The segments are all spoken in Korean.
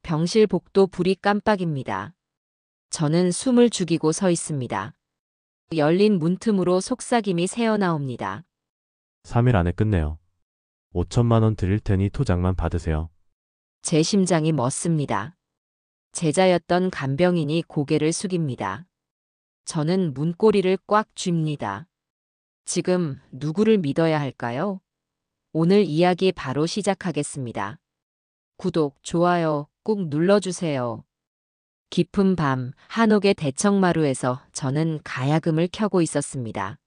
병실 복도 불이 깜빡입니다. 저는 숨을 죽이고 서 있습니다. 열린 문틈으로 속삭임이 새어나옵니다. 3일 안에 끝내요. 5천만 원 드릴 테니 토장만 받으세요. 제 심장이 멎습니다. 제자였던 간병인이 고개를 숙입니다. 저는 문고리를 꽉 쥡니다. 지금 누구를 믿어야 할까요? 오늘 이야기 바로 시작하겠습니다. 구독, 좋아요 꾹 눌러주세요. 깊은 밤 한옥의 대청마루에서 저는 가야금을 켜고 있었습니다.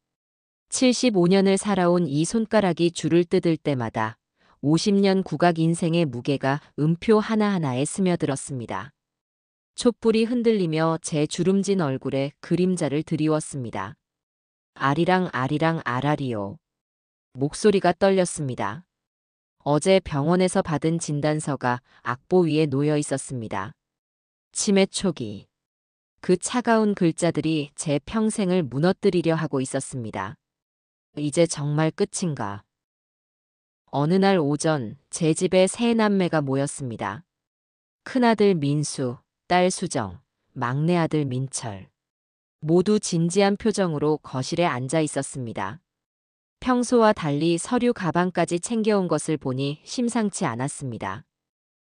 75년을 살아온 이 손가락이 줄을 뜯을 때마다 50년 국악 인생의 무게가 음표 하나하나에 스며들었습니다. 촛불이 흔들리며 제 주름진 얼굴에 그림자를 드리웠습니다. 아리랑 아리랑 아라리요. 목소리가 떨렸습니다. 어제 병원에서 받은 진단서가 악보 위에 놓여 있었습니다. 치매 초기. 그 차가운 글자들이 제 평생을 무너뜨리려 하고 있었습니다. 이제 정말 끝인가? 어느 날 오전 제 집에 세 남매가 모였습니다. 큰아들 민수, 딸 수정, 막내 아들 민철. 모두 진지한 표정으로 거실에 앉아 있었습니다. 평소와 달리 서류 가방까지 챙겨온 것을 보니 심상치 않았습니다.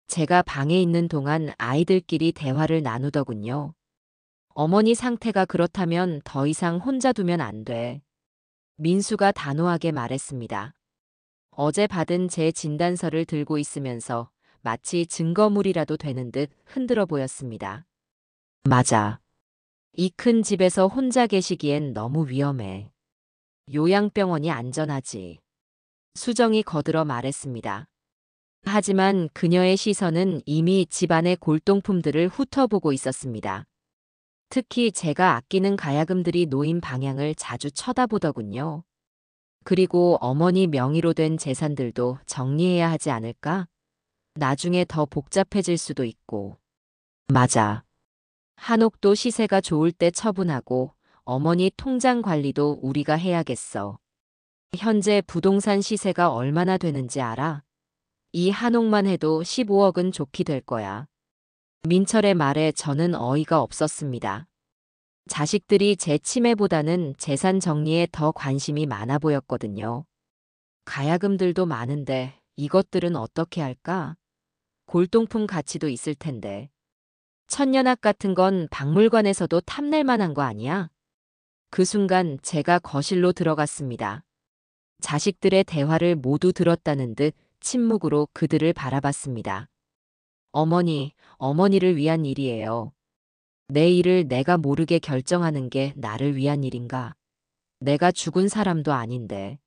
제가 방에 있는 동안 아이들끼리 대화를 나누더군요. 어머니 상태가 그렇다면 더 이상 혼자 두면 안 돼. 민수가 단호하게 말했습니다. 어제 받은 제 진단서를 들고 있으면서 마치 증거물이라도 되는 듯 흔들어 보였습니다. 맞아. 이 큰 집에서 혼자 계시기엔 너무 위험해. 요양병원이 안전하지. 수정이 거들어 말했습니다. 하지만 그녀의 시선은 이미 집안의 골동품들을 훑어보고 있었습니다. 특히 제가 아끼는 가야금들이 놓인 방향을 자주 쳐다보더군요. 그리고 어머니 명의로 된 재산들도 정리해야 하지 않을까? 나중에 더 복잡해질 수도 있고. 맞아. 한옥도 시세가 좋을 때 처분하고 어머니 통장 관리도 우리가 해야겠어. 현재 부동산 시세가 얼마나 되는지 알아? 이 한옥만 해도 15억은 좋게 될 거야. 민철의 말에 저는 어이가 없었습니다. 자식들이 제 치매보다는 재산 정리에 더 관심이 많아 보였거든요. 가야금들도 많은데 이것들은 어떻게 할까? 골동품 가치도 있을 텐데. 천년악 같은 건 박물관에서도 탐낼 만한 거 아니야? 그 순간 제가 거실로 들어갔습니다. 자식들의 대화를 모두 들었다는 듯 침묵으로 그들을 바라봤습니다. 어머니를 위한 일이에요. 내 일을 내가 모르게 결정하는 게 나를 위한 일인가? 내가 죽은 사람도 아닌데.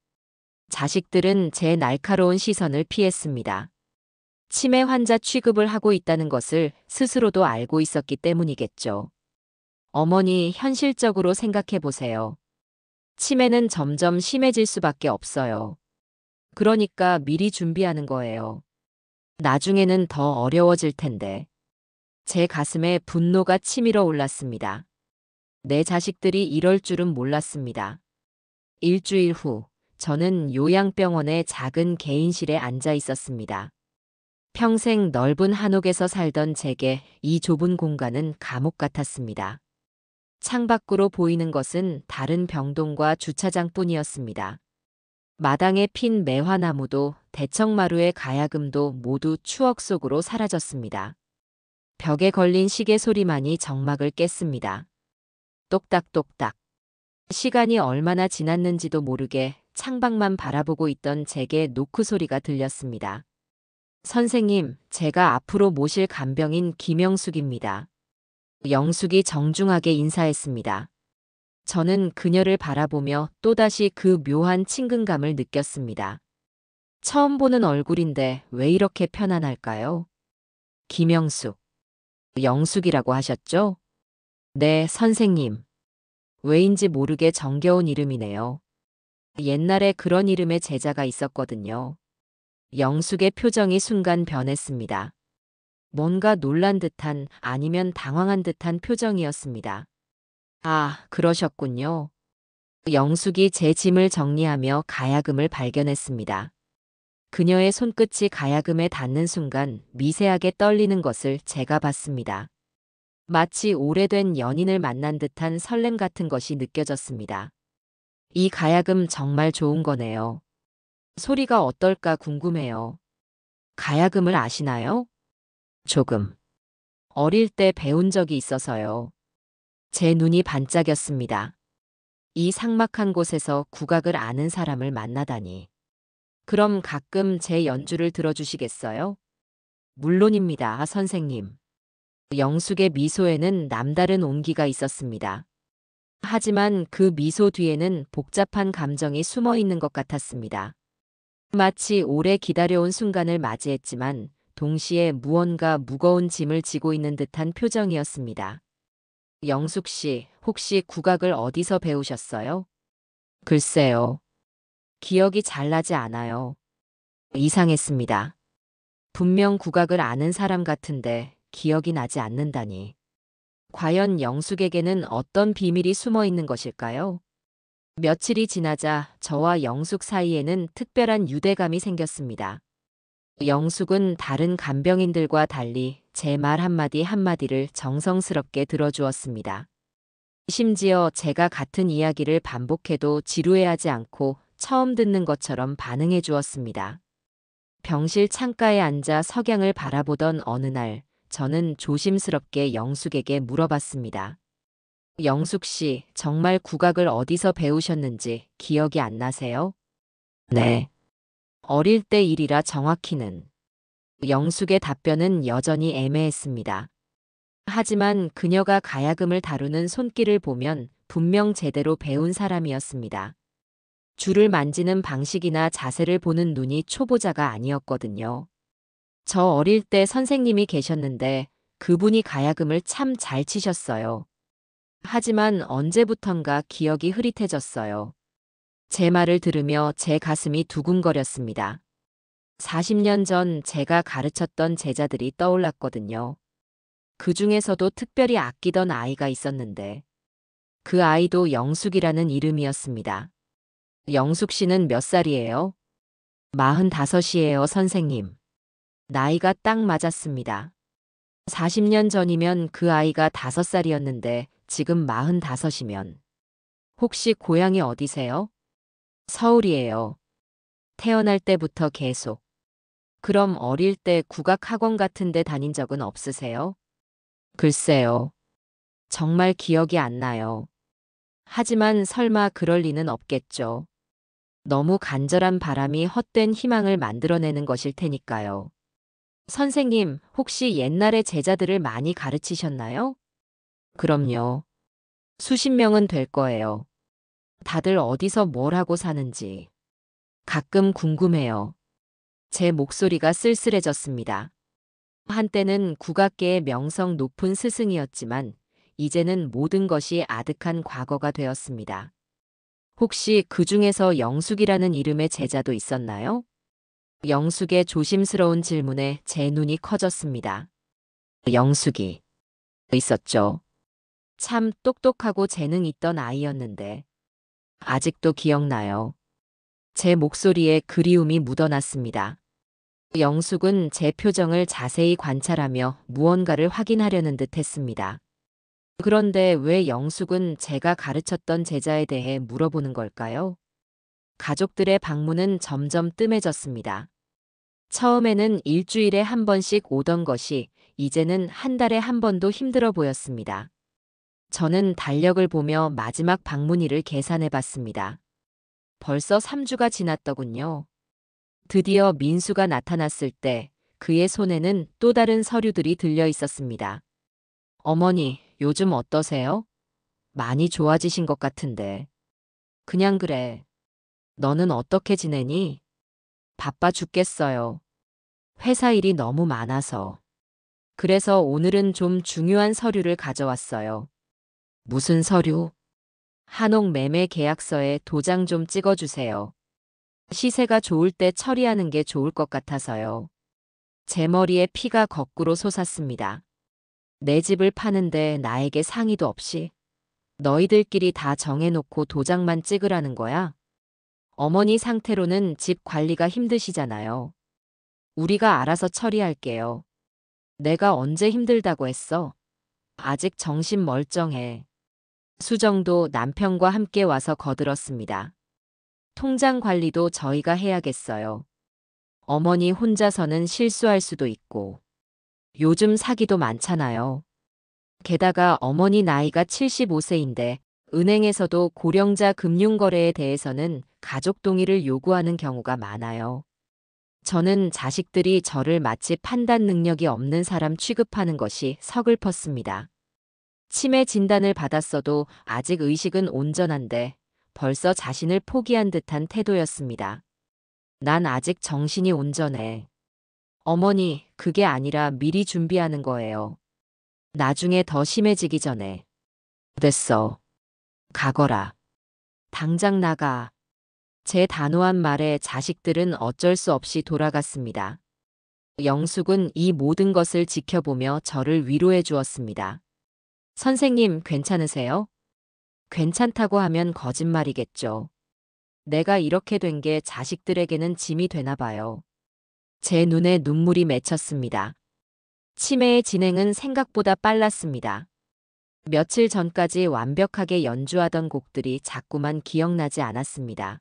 자식들은 제 날카로운 시선을 피했습니다. 치매 환자 취급을 하고 있다는 것을 스스로도 알고 있었기 때문이겠죠. 어머니, 현실적으로 생각해 보세요. 치매는 점점 심해질 수밖에 없어요. 그러니까 미리 준비하는 거예요. 나중에는 더 어려워질 텐데. 제 가슴에 분노가 치밀어 올랐습니다. 내 자식들이 이럴 줄은 몰랐습니다. 일주일 후, 저는 요양병원의 작은 개인실에 앉아 있었습니다. 평생 넓은 한옥에서 살던 제게 이 좁은 공간은 감옥 같았습니다. 창밖으로 보이는 것은 다른 병동과 주차장뿐이었습니다. 마당에 핀 매화나무도 대청마루의 가야금도 모두 추억 속으로 사라졌습니다. 벽에 걸린 시계 소리만이 정막을 깼습니다. 똑딱똑딱. 시간이 얼마나 지났는지도 모르게 창밖만 바라보고 있던 제게 노크 소리가 들렸습니다. 선생님, 제가 앞으로 모실 간병인 김영숙입니다. 영숙이 정중하게 인사했습니다. 저는 그녀를 바라보며 또다시 그 묘한 친근감을 느꼈습니다. 처음 보는 얼굴인데 왜 이렇게 편안할까요? 김영숙. 영숙이라고 하셨죠? 네, 선생님. 왜인지 모르게 정겨운 이름이네요. 옛날에 그런 이름의 제자가 있었거든요. 영숙의 표정이 순간 변했습니다. 뭔가 놀란 듯한 아니면 당황한 듯한 표정이었습니다. 아, 그러셨군요. 영숙이 제 짐을 정리하며 가야금을 발견했습니다. 그녀의 손끝이 가야금에 닿는 순간 미세하게 떨리는 것을 제가 봤습니다. 마치 오래된 연인을 만난 듯한 설렘 같은 것이 느껴졌습니다. 이 가야금 정말 좋은 거네요. 소리가 어떨까 궁금해요. 가야금을 아시나요? 조금. 어릴 때 배운 적이 있어서요. 제 눈이 반짝였습니다. 이 삭막한 곳에서 국악을 아는 사람을 만나다니. 그럼 가끔 제 연주를 들어주시겠어요? 물론입니다, 선생님. 영숙의 미소에는 남다른 온기가 있었습니다. 하지만 그 미소 뒤에는 복잡한 감정이 숨어 있는 것 같았습니다. 마치 오래 기다려온 순간을 맞이했지만 동시에 무언가 무거운 짐을 지고 있는 듯한 표정이었습니다. 영숙 씨, 혹시 국악을 어디서 배우셨어요? 글쎄요. 기억이 잘 나지 않아요. 이상했습니다. 분명 국악을 아는 사람 같은데 기억이 나지 않는다니. 과연 영숙에게는 어떤 비밀이 숨어 있는 것일까요? 며칠이 지나자 저와 영숙 사이에는 특별한 유대감이 생겼습니다. 영숙은 다른 간병인들과 달리 제 말 한마디 한마디를 정성스럽게 들어주었습니다. 심지어 제가 같은 이야기를 반복해도 지루해하지 않고 처음 듣는 것처럼 반응해 주었습니다. 병실 창가에 앉아 석양을 바라보던 어느 날, 저는 조심스럽게 영숙에게 물어봤습니다. 영숙 씨, 정말 국악을 어디서 배우셨는지 기억이 안 나세요? 네. 어릴 때 일이라 정확히는. 영숙의 답변은 여전히 애매했습니다. 하지만 그녀가 가야금을 다루는 손길을 보면 분명 제대로 배운 사람이었습니다. 줄을 만지는 방식이나 자세를 보는 눈이 초보자가 아니었거든요. 저 어릴 때 선생님이 계셨는데 그분이 가야금을 참 잘 치셨어요. 하지만 언제부턴가 기억이 흐릿해졌어요. 제 말을 들으며 제 가슴이 두근거렸습니다. 40년 전 제가 가르쳤던 제자들이 떠올랐거든요. 그 중에서도 특별히 아끼던 아이가 있었는데 그 아이도 영숙이라는 이름이었습니다. 영숙 씨는 몇 살이에요? 45이에요, 선생님. 나이가 딱 맞았습니다. 40년 전이면 그 아이가 5살이었는데 지금 45이면. 혹시 고향이 어디세요? 서울이에요. 태어날 때부터 계속. 그럼 어릴 때 국악 학원 같은 데 다닌 적은 없으세요? 글쎄요. 정말 기억이 안 나요. 하지만 설마 그럴 리는 없겠죠. 너무 간절한 바람이 헛된 희망을 만들어내는 것일 테니까요. 선생님, 혹시 옛날에 제자들을 많이 가르치셨나요? 그럼요. 수십 명은 될 거예요. 다들 어디서 뭘 하고 사는지. 가끔 궁금해요. 제 목소리가 쓸쓸해졌습니다. 한때는 국악계의 명성 높은 스승이었지만 이제는 모든 것이 아득한 과거가 되었습니다. 혹시 그 중에서 영숙이라는 이름의 제자도 있었나요? 영숙의 조심스러운 질문에 제 눈이 커졌습니다. 영숙이 있었죠. 참 똑똑하고 재능 있던 아이였는데 아직도 기억나요. 제 목소리에 그리움이 묻어났습니다. 영숙은 제 표정을 자세히 관찰하며 무언가를 확인하려는 듯 했습니다. 그런데 왜 영숙은 제가 가르쳤던 제자에 대해 물어보는 걸까요? 가족들의 방문은 점점 뜸해졌습니다. 처음에는 일주일에 한 번씩 오던 것이 이제는 한 달에 한 번도 힘들어 보였습니다. 저는 달력을 보며 마지막 방문일을 계산해 봤습니다. 벌써 3주가 지났더군요. 드디어 민수가 나타났을 때 그의 손에는 또 다른 서류들이 들려 있었습니다. 어머니, 요즘 어떠세요? 많이 좋아지신 것 같은데. 그냥 그래. 너는 어떻게 지내니? 바빠 죽겠어요. 회사 일이 너무 많아서. 그래서 오늘은 좀 중요한 서류를 가져왔어요. 무슨 서류? 한옥 매매 계약서에 도장 좀 찍어주세요. 시세가 좋을 때 처리하는 게 좋을 것 같아서요. 제 머리에 피가 거꾸로 솟았습니다. 내 집을 파는데 나에게 상의도 없이 너희들끼리 다 정해놓고 도장만 찍으라는 거야? 어머니 상태로는 집 관리가 힘드시잖아요. 우리가 알아서 처리할게요. 내가 언제 힘들다고 했어? 아직 정신 멀쩡해. 수정도 남편과 함께 와서 거들었습니다. 통장 관리도 저희가 해야겠어요. 어머니 혼자서는 실수할 수도 있고. 요즘 사기도 많잖아요. 게다가 어머니 나이가 75세인데 은행에서도 고령자 금융거래에 대해서는 가족 동의를 요구하는 경우가 많아요. 저는 자식들이 저를 마치 판단 능력이 없는 사람 취급하는 것이 서글펐습니다. 치매 진단을 받았어도 아직 의식은 온전한데 벌써 자신을 포기한 듯한 태도였습니다. 난 아직 정신이 온전해. 어머니, 그게 아니라 미리 준비하는 거예요. 나중에 더 심해지기 전에. 됐어. 가거라. 당장 나가. 제 단호한 말에 자식들은 어쩔 수 없이 돌아갔습니다. 영숙은 이 모든 것을 지켜보며 저를 위로해 주었습니다. 선생님, 괜찮으세요? 괜찮다고 하면 거짓말이겠죠. 내가 이렇게 된 게 자식들에게는 짐이 되나 봐요. 제 눈에 눈물이 맺혔습니다. 치매의 진행은 생각보다 빨랐습니다. 며칠 전까지 완벽하게 연주하던 곡들이 자꾸만 기억나지 않았습니다.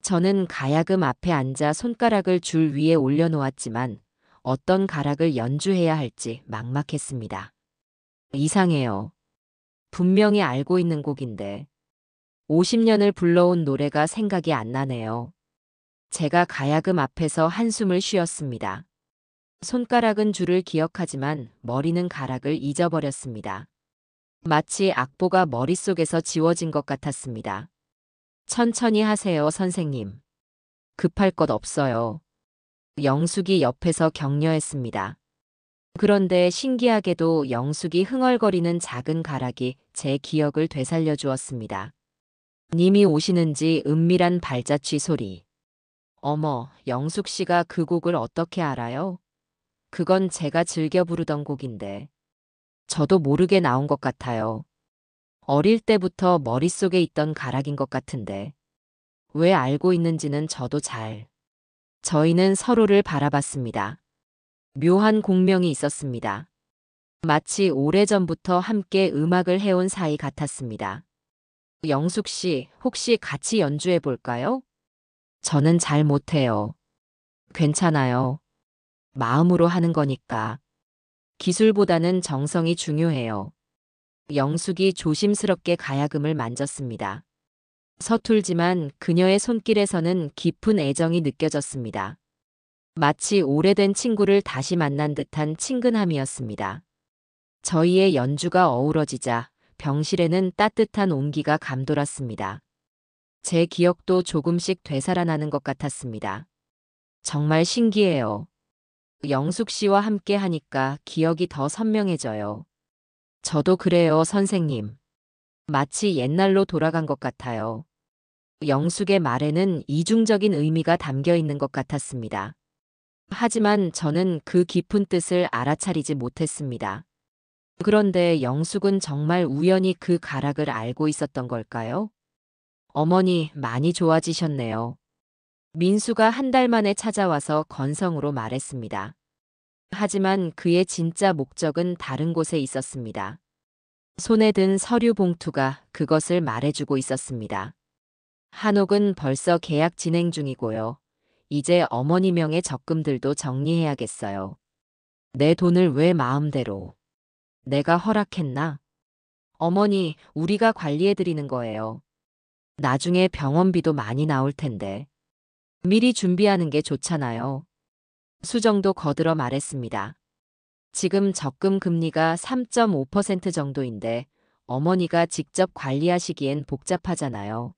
저는 가야금 앞에 앉아 손가락을 줄 위에 올려놓았지만 어떤 가락을 연주해야 할지 막막했습니다. 이상해요. 분명히 알고 있는 곡인데 50년을 불러온 노래가 생각이 안 나네요. 제가 가야금 앞에서 한숨을 쉬었습니다. 손가락은 줄을 기억하지만 머리는 가락을 잊어버렸습니다. 마치 악보가 머릿속에서 지워진 것 같았습니다. 천천히 하세요, 선생님. 급할 것 없어요. 영숙이 옆에서 격려했습니다. 그런데 신기하게도 영숙이 흥얼거리는 작은 가락이 제 기억을 되살려 주었습니다. 님이 오시는지 은밀한 발자취 소리. 어머, 영숙 씨가 그 곡을 어떻게 알아요? 그건 제가 즐겨 부르던 곡인데. 저도 모르게 나온 것 같아요. 어릴 때부터 머릿속에 있던 가락인 것 같은데. 왜 알고 있는지는 저도 잘. 저희는 서로를 바라봤습니다. 묘한 공명이 있었습니다. 마치 오래전부터 함께 음악을 해온 사이 같았습니다. 영숙 씨, 혹시 같이 연주해 볼까요? 저는 잘 못해요. 괜찮아요. 마음으로 하는 거니까. 기술보다는 정성이 중요해요. 영숙이 조심스럽게 가야금을 만졌습니다. 서툴지만 그녀의 손길에서는 깊은 애정이 느껴졌습니다. 마치 오래된 친구를 다시 만난 듯한 친근함이었습니다. 저희의 연주가 어우러지자 병실에는 따뜻한 온기가 감돌았습니다. 제 기억도 조금씩 되살아나는 것 같았습니다. 정말 신기해요. 영숙 씨와 함께 하니까 기억이 더 선명해져요. 저도 그래요, 선생님. 마치 옛날로 돌아간 것 같아요. 영숙의 말에는 이중적인 의미가 담겨 있는 것 같았습니다. 하지만 저는 그 깊은 뜻을 알아차리지 못했습니다. 그런데 영숙은 정말 우연히 그 가락을 알고 있었던 걸까요? 어머니, 많이 좋아지셨네요. 민수가 한 달 만에 찾아와서 건성으로 말했습니다. 하지만 그의 진짜 목적은 다른 곳에 있었습니다. 손에 든 서류 봉투가 그것을 말해주고 있었습니다. 한옥은 벌써 계약 진행 중이고요. 이제 어머니 명의 적금들도 정리해야겠어요. 내 돈을 왜 마음대로. 내가 허락했나? 어머니, 우리가 관리해드리는 거예요. 나중에 병원비도 많이 나올 텐데. 미리 준비하는 게 좋잖아요. 수정도 거들어 말했습니다. 지금 적금 금리가 3.5% 정도인데 어머니가 직접 관리하시기엔 복잡하잖아요.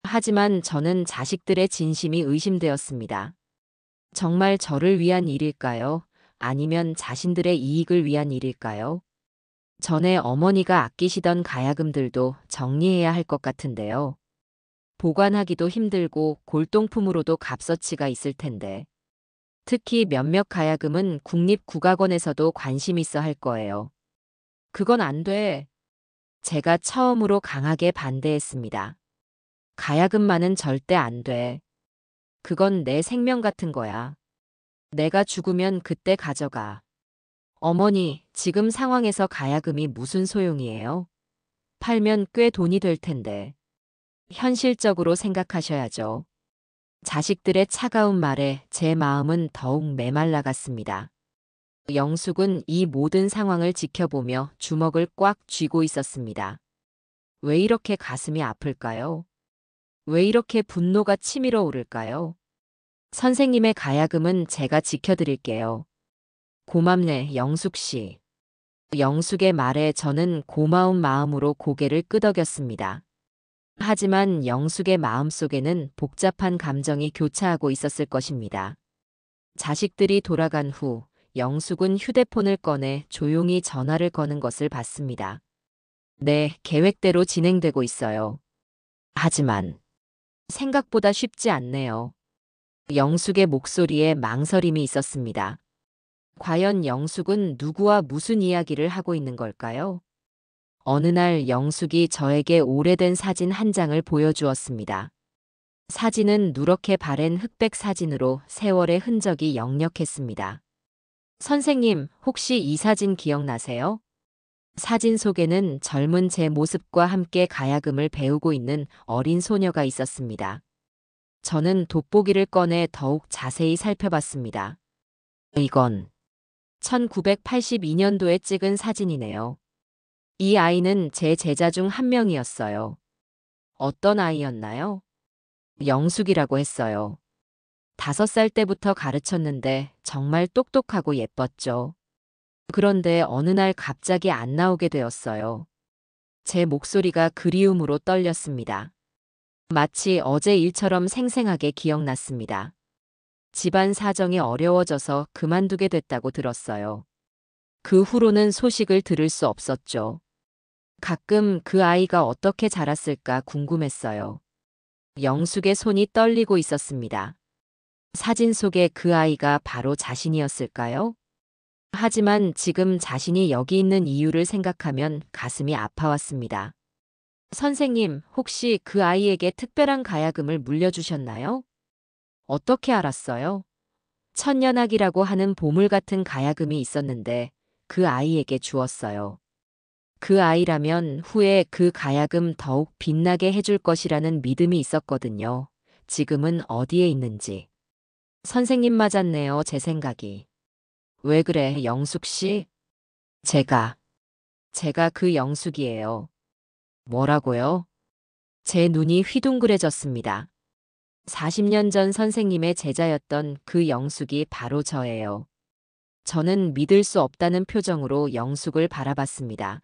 하지만 저는 자식들의 진심이 의심되었습니다. 정말 저를 위한 일일까요? 아니면 자신들의 이익을 위한 일일까요? 전에 어머니가 아끼시던 가야금들도 정리해야 할 것 같은데요. 보관하기도 힘들고 골동품으로도 값어치가 있을 텐데. 특히 몇몇 가야금은 국립국악원에서도 관심 있어 할 거예요. 그건 안 돼. 제가 처음으로 강하게 반대했습니다. 가야금만은 절대 안 돼. 그건 내 생명 같은 거야. 내가 죽으면 그때 가져가. 어머니, 지금 상황에서 가야금이 무슨 소용이에요? 팔면 꽤 돈이 될 텐데. 현실적으로 생각하셔야죠. 자식들의 차가운 말에 제 마음은 더욱 메말라갔습니다. 영숙은 이 모든 상황을 지켜보며 주먹을 꽉 쥐고 있었습니다. 왜 이렇게 가슴이 아플까요? 왜 이렇게 분노가 치밀어 오를까요? 선생님의 가야금은 제가 지켜드릴게요. 고맙네, 영숙 씨. 영숙의 말에 저는 고마운 마음으로 고개를 끄덕였습니다. 하지만 영숙의 마음속에는 복잡한 감정이 교차하고 있었을 것입니다. 자식들이 돌아간 후 영숙은 휴대폰을 꺼내 조용히 전화를 거는 것을 봤습니다. 네, 계획대로 진행되고 있어요. 하지만 생각보다 쉽지 않네요. 영숙의 목소리에 망설임이 있었습니다. 과연 영숙은 누구와 무슨 이야기를 하고 있는 걸까요? 어느 날 영숙이 저에게 오래된 사진 한 장을 보여주었습니다. 사진은 누렇게 바랜 흑백 사진으로 세월의 흔적이 역력했습니다. 선생님, 혹시 이 사진 기억나세요? 사진 속에는 젊은 제 모습과 함께 가야금을 배우고 있는 어린 소녀가 있었습니다. 저는 돋보기를 꺼내 더욱 자세히 살펴봤습니다. 이건 1982년도에 찍은 사진이네요. 이 아이는 제 제자 중 한 명이었어요. 어떤 아이였나요? 영숙이라고 했어요. 5살 때부터 가르쳤는데 정말 똑똑하고 예뻤죠. 그런데 어느 날 갑자기 안 나오게 되었어요. 제 목소리가 그리움으로 떨렸습니다. 마치 어제 일처럼 생생하게 기억났습니다. 집안 사정이 어려워져서 그만두게 됐다고 들었어요. 그 후로는 소식을 들을 수 없었죠. 가끔 그 아이가 어떻게 자랐을까 궁금했어요. 영숙의 손이 떨리고 있었습니다. 사진 속의 그 아이가 바로 자신이었을까요? 하지만 지금 자신이 여기 있는 이유를 생각하면 가슴이 아파왔습니다. 선생님, 혹시 그 아이에게 특별한 가야금을 물려주셨나요? 어떻게 알았어요? 천년악이라고 하는 보물 같은 가야금이 있었는데 그 아이에게 주었어요. 그 아이라면 후에 그 가야금 더욱 빛나게 해줄 것이라는 믿음이 있었거든요. 지금은 어디에 있는지. 선생님 맞았네요, 제 생각이. 왜 그래, 영숙 씨? 제가 그 영숙이에요. 뭐라고요? 제 눈이 휘둥그레졌습니다. 40년 전 선생님의 제자였던 그 영숙이 바로 저예요. 저는 믿을 수 없다는 표정으로 영숙을 바라봤습니다.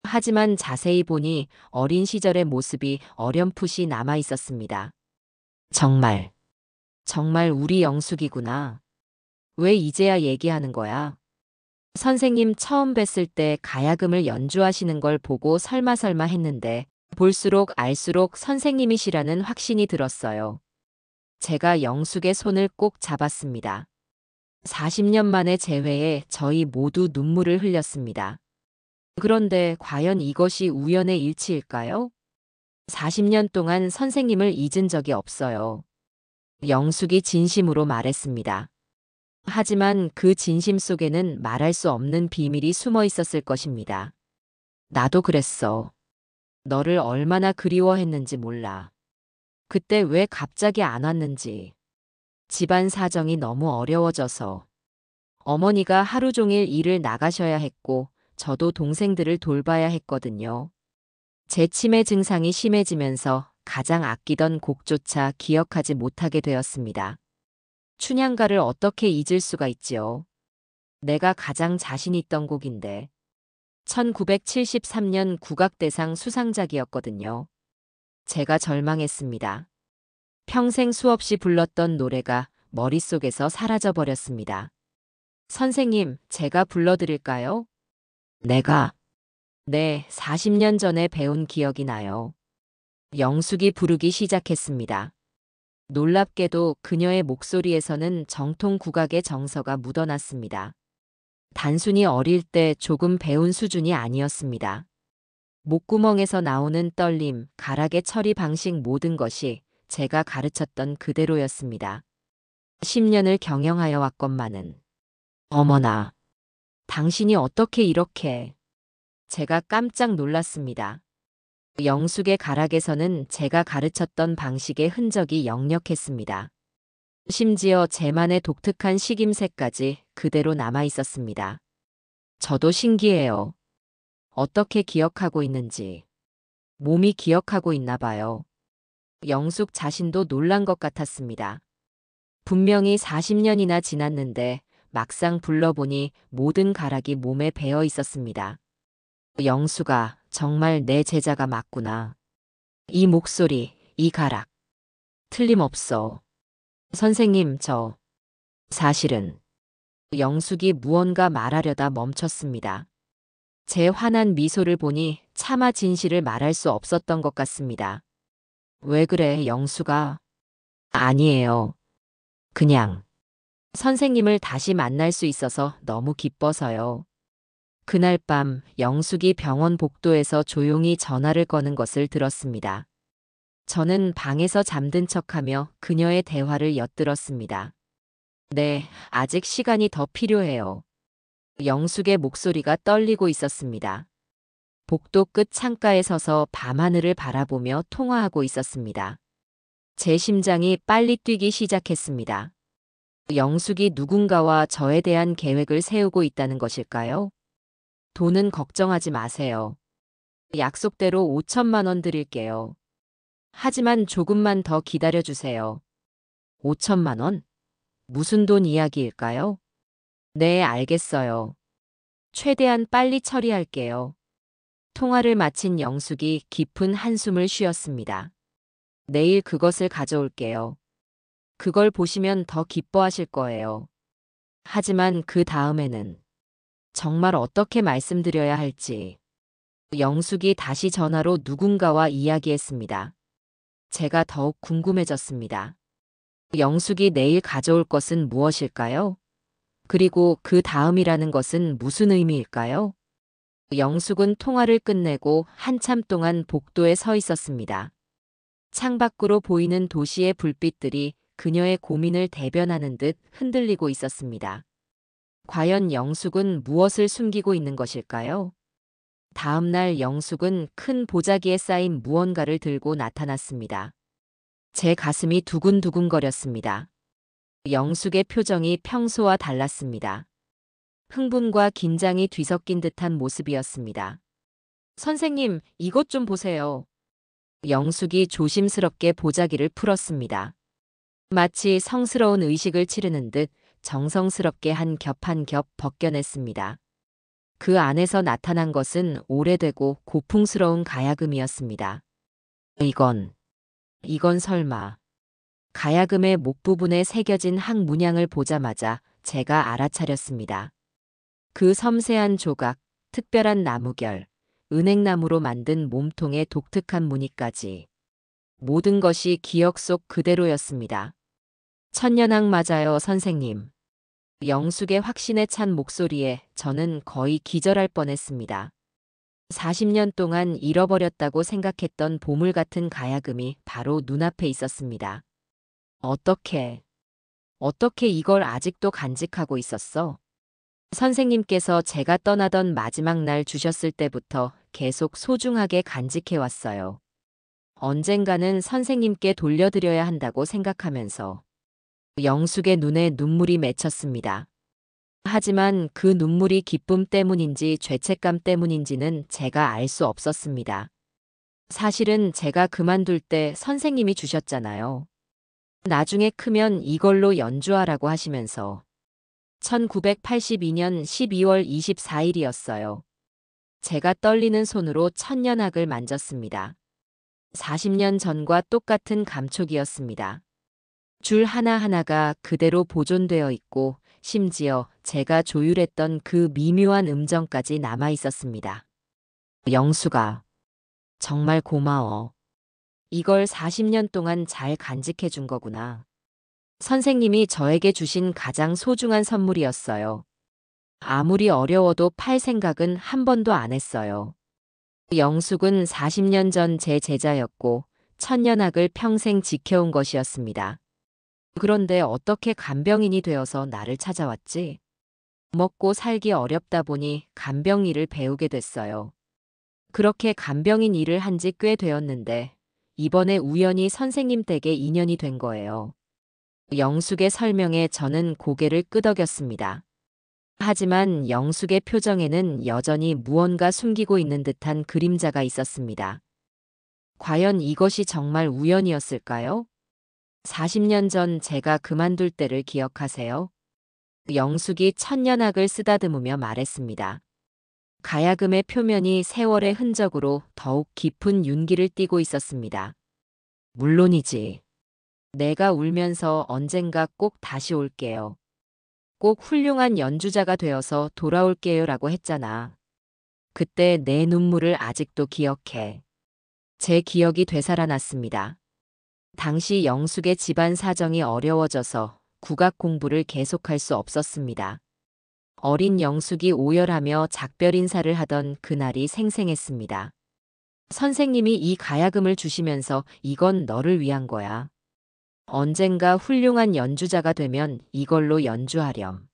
하지만 자세히 보니 어린 시절의 모습이 어렴풋이 남아 있었습니다. 정말 우리 영숙이구나. 왜 이제야 얘기하는 거야? 선생님 처음 뵀을 때 가야금을 연주하시는 걸 보고 설마 했는데 볼수록 알수록 선생님이시라는 확신이 들었어요. 제가 영숙의 손을 꼭 잡았습니다. 40년 만의 재회에 저희 모두 눈물을 흘렸습니다. 그런데 과연 이것이 우연의 일치일까요? 40년 동안 선생님을 잊은 적이 없어요. 영숙이 진심으로 말했습니다. 하지만 그 진심 속에는 말할 수 없는 비밀이 숨어 있었을 것입니다. 나도 그랬어. 너를 얼마나 그리워했는지 몰라. 그때 왜 갑자기 안 왔는지. 집안 사정이 너무 어려워져서. 어머니가 하루 종일 일을 나가셔야 했고, 저도 동생들을 돌봐야 했거든요. 제 치매 증상이 심해지면서 가장 아끼던 곡조차 기억하지 못하게 되었습니다. 춘향가를 어떻게 잊을 수가 있지요. 내가 가장 자신 있던 곡인데. 1973년 국악대상 수상작이었거든요. 제가 절망했습니다. 평생 수없이 불렀던 노래가 머릿속에서 사라져버렸습니다. 선생님, 제가 불러드릴까요? 네, 40년 전에 배운 기억이 나요. 영숙이 부르기 시작했습니다. 놀랍게도 그녀의 목소리에서는 정통 국악의 정서가 묻어났습니다. 단순히 어릴 때 조금 배운 수준이 아니었습니다. 목구멍에서 나오는 떨림, 가락의 처리 방식 모든 것이 제가 가르쳤던 그대로였습니다. 10년을 경영하여 왔건만은. 어머나, 당신이 어떻게 이렇게. 제가 깜짝 놀랐습니다. 영숙의 가락에서는 제가 가르쳤던 방식의 흔적이 역력했습니다. 심지어 제만의 독특한 식임새까지 그대로 남아 있었습니다. 저도 신기해요. 어떻게 기억하고 있는지. 몸이 기억하고 있나 봐요. 영숙 자신도 놀란 것 같았습니다. 분명히 40년이나 지났는데 막상 불러보니 모든 가락이 몸에 배어 있었습니다. 영숙아, 정말 내 제자가 맞구나. 이 목소리, 이 가락. 틀림없어. 선생님, 사실은. 영숙이 무언가 말하려다 멈췄습니다. 제 환한 미소를 보니 차마 진실을 말할 수 없었던 것 같습니다. 왜 그래, 영숙아? 아니에요. 그냥. 선생님을 다시 만날 수 있어서 너무 기뻐서요. 그날 밤 영숙이 병원 복도에서 조용히 전화를 거는 것을 들었습니다. 저는 방에서 잠든 척하며 그녀의 대화를 엿들었습니다. 네, 아직 시간이 더 필요해요. 영숙의 목소리가 떨리고 있었습니다. 복도 끝 창가에 서서 밤하늘을 바라보며 통화하고 있었습니다. 제 심장이 빨리 뛰기 시작했습니다. 영숙이 누군가와 저에 대한 계획을 세우고 있다는 것일까요? 돈은 걱정하지 마세요. 약속대로 5천만 원 드릴게요. 하지만 조금만 더 기다려주세요. 5천만 원? 무슨 돈 이야기일까요? 네, 알겠어요. 최대한 빨리 처리할게요. 통화를 마친 영숙이 깊은 한숨을 쉬었습니다. 내일 그것을 가져올게요. 그걸 보시면 더 기뻐하실 거예요. 하지만 그 다음에는 정말 어떻게 말씀드려야 할지. 영숙이 다시 전화로 누군가와 이야기했습니다. 제가 더욱 궁금해졌습니다. 영숙이 내일 가져올 것은 무엇일까요? 그리고 그 다음이라는 것은 무슨 의미일까요? 영숙은 통화를 끝내고 한참 동안 복도에 서 있었습니다. 창밖으로 보이는 도시의 불빛들이 그녀의 고민을 대변하는 듯 흔들리고 있었습니다. 과연 영숙은 무엇을 숨기고 있는 것일까요? 다음 날 영숙은 큰 보자기에 쌓인 무언가를 들고 나타났습니다. 제 가슴이 두근두근거렸습니다. 영숙의 표정이 평소와 달랐습니다. 흥분과 긴장이 뒤섞인 듯한 모습이었습니다. 선생님, 이것 좀 보세요. 영숙이 조심스럽게 보자기를 풀었습니다. 마치 성스러운 의식을 치르는 듯 정성스럽게 한 겹 한 겹 벗겨냈습니다. 그 안에서 나타난 것은 오래되고 고풍스러운 가야금이었습니다. 이건 설마. 가야금의 목 부분에 새겨진 항문양을 보자마자 제가 알아차렸습니다. 그 섬세한 조각, 특별한 나무결, 은행나무로 만든 몸통의 독특한 무늬까지. 모든 것이 기억 속 그대로였습니다. 천년왕 맞아요, 선생님. 영숙의 확신에 찬 목소리에 저는 거의 기절할 뻔했습니다. 40년 동안 잃어버렸다고 생각했던 보물 같은 가야금이 바로 눈앞에 있었습니다. 어떻게 이걸 아직도 간직하고 있었어? 선생님께서 제가 떠나던 마지막 날 주셨을 때부터 계속 소중하게 간직해왔어요. 언젠가는 선생님께 돌려드려야 한다고 생각하면서. 영숙의 눈에 눈물이 맺혔습니다. 하지만 그 눈물이 기쁨 때문인지 죄책감 때문인지는 제가 알 수 없었습니다. 사실은 제가 그만둘 때 선생님이 주셨잖아요. 나중에 크면 이걸로 연주하라고 하시면서. 1982년 12월 24일이었어요. 제가 떨리는 손으로 천년악을 만졌습니다. 40년 전과 똑같은 감촉이었습니다. 줄 하나하나가 그대로 보존되어 있고 심지어 제가 조율했던 그 미묘한 음정까지 남아 있었습니다. 영숙아, 정말 고마워. 이걸 40년 동안 잘 간직해 준 거구나. 선생님이 저에게 주신 가장 소중한 선물이었어요. 아무리 어려워도 팔 생각은 한 번도 안 했어요. 영숙은 40년 전 제 제자였고 천년학을 평생 지켜온 것이었습니다. 그런데 어떻게 간병인이 되어서 나를 찾아왔지? 먹고 살기 어렵다 보니 간병 일을 배우게 됐어요. 그렇게 간병인 일을 한지 꽤 되었는데 이번에 우연히 선생님 댁에 인연이 된 거예요. 영숙의 설명에 저는 고개를 끄덕였습니다. 하지만 영숙의 표정에는 여전히 무언가 숨기고 있는 듯한 그림자가 있었습니다. 과연 이것이 정말 우연이었을까요? 40년 전 제가 그만둘 때를 기억하세요? 영숙이 천년학을 쓰다듬으며 말했습니다. 가야금의 표면이 세월의 흔적으로 더욱 깊은 윤기를 띠고 있었습니다. 물론이지. 내가 울면서 언젠가 꼭 다시 올게요. 꼭 훌륭한 연주자가 되어서 돌아올게요 라고 했잖아. 그때 내 눈물을 아직도 기억해. 제 기억이 되살아났습니다. 당시 영숙의 집안 사정이 어려워져서 국악 공부를 계속할 수 없었습니다. 어린 영숙이 오열하며 작별 인사를 하던 그날이 생생했습니다. 선생님이 이 가야금을 주시면서 이건 너를 위한 거야. 언젠가 훌륭한 연주자가 되면 이걸로 연주하렴.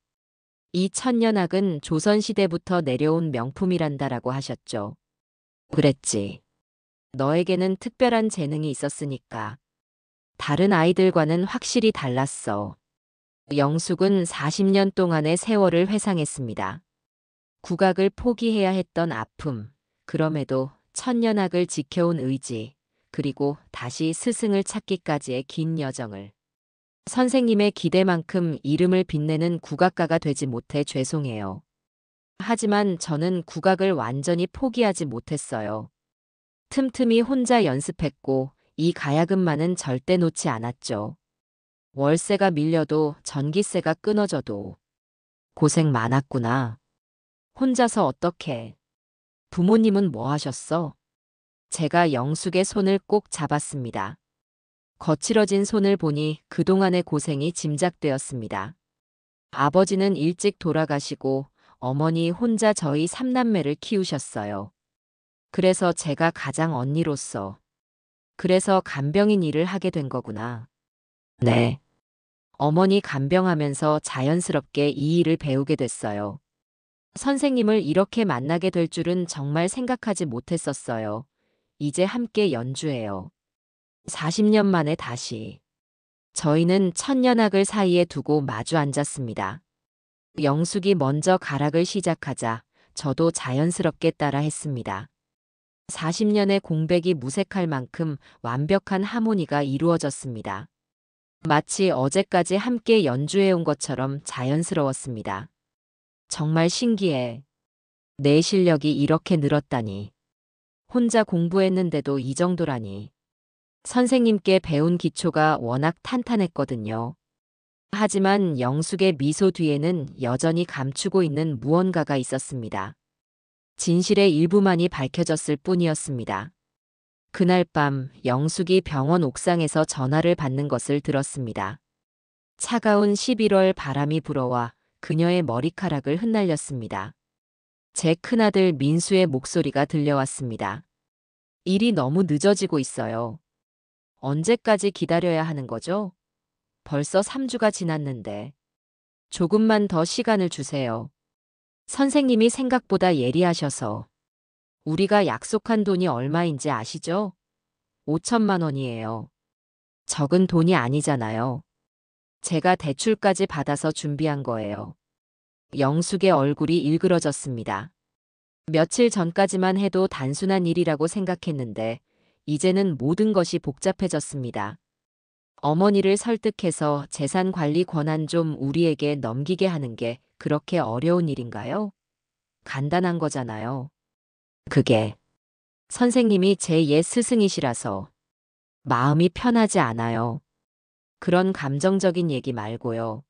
이 천년악은 조선시대부터 내려온 명품이란다라고 하셨죠. 그랬지. 너에게는 특별한 재능이 있었으니까. 다른 아이들과는 확실히 달랐어. 영숙은 40년 동안의 세월을 회상했습니다. 국악을 포기해야 했던 아픔, 그럼에도 천년악을 지켜온 의지, 그리고 다시 스승을 찾기까지의 긴 여정을. 선생님의 기대만큼 이름을 빛내는 국악가가 되지 못해 죄송해요. 하지만 저는 국악을 완전히 포기하지 못했어요. 틈틈이 혼자 연습했고 이 가야금만은 절대 놓지 않았죠. 월세가 밀려도 전기세가 끊어져도. 고생 많았구나. 혼자서 어떻게. 부모님은 뭐 하셨어? 제가 영숙의 손을 꼭 잡았습니다. 거칠어진 손을 보니 그동안의 고생이 짐작되었습니다. 아버지는 일찍 돌아가시고 어머니 혼자 저희 삼남매를 키우셨어요. 그래서 제가 가장 언니로서. 그래서 간병인 일을 하게 된 거구나. 네. 어머니 간병하면서 자연스럽게 이 일을 배우게 됐어요. 선생님을 이렇게 만나게 될 줄은 정말 생각하지 못했었어요. 이제 함께 연주해요. 40년 만에 다시. 저희는 천년악을 사이에 두고 마주 앉았습니다. 영숙이 먼저 가락을 시작하자 저도 자연스럽게 따라 했습니다. 40년의 공백이 무색할 만큼 완벽한 하모니가 이루어졌습니다. 마치 어제까지 함께 연주해온 것처럼 자연스러웠습니다. 정말 신기해. 내 실력이 이렇게 늘었다니. 혼자 공부했는데도 이 정도라니. 선생님께 배운 기초가 워낙 탄탄했거든요. 하지만 영숙의 미소 뒤에는 여전히 감추고 있는 무언가가 있었습니다. 진실의 일부만이 밝혀졌을 뿐이었습니다. 그날 밤 영숙이 병원 옥상에서 전화를 받는 것을 들었습니다. 차가운 11월 바람이 불어와 그녀의 머리카락을 흩날렸습니다. 제 큰아들 민수의 목소리가 들려왔습니다. 일이 너무 늦어지고 있어요. 언제까지 기다려야 하는 거죠? 벌써 3주가 지났는데. 조금만 더 시간을 주세요. 선생님이 생각보다 예리하셔서. 우리가 약속한 돈이 얼마인지 아시죠? 5천만 원이에요. 적은 돈이 아니잖아요. 제가 대출까지 받아서 준비한 거예요. 영숙의 얼굴이 일그러졌습니다. 며칠 전까지만 해도 단순한 일이라고 생각했는데 이제는 모든 것이 복잡해졌습니다. 어머니를 설득해서 재산 관리 권한 좀 우리에게 넘기게 하는 게 그렇게 어려운 일인가요? 간단한 거잖아요. 그게 선생님이 제 옛 스승이시라서 마음이 편하지 않아요. 그런 감정적인 얘기 말고요.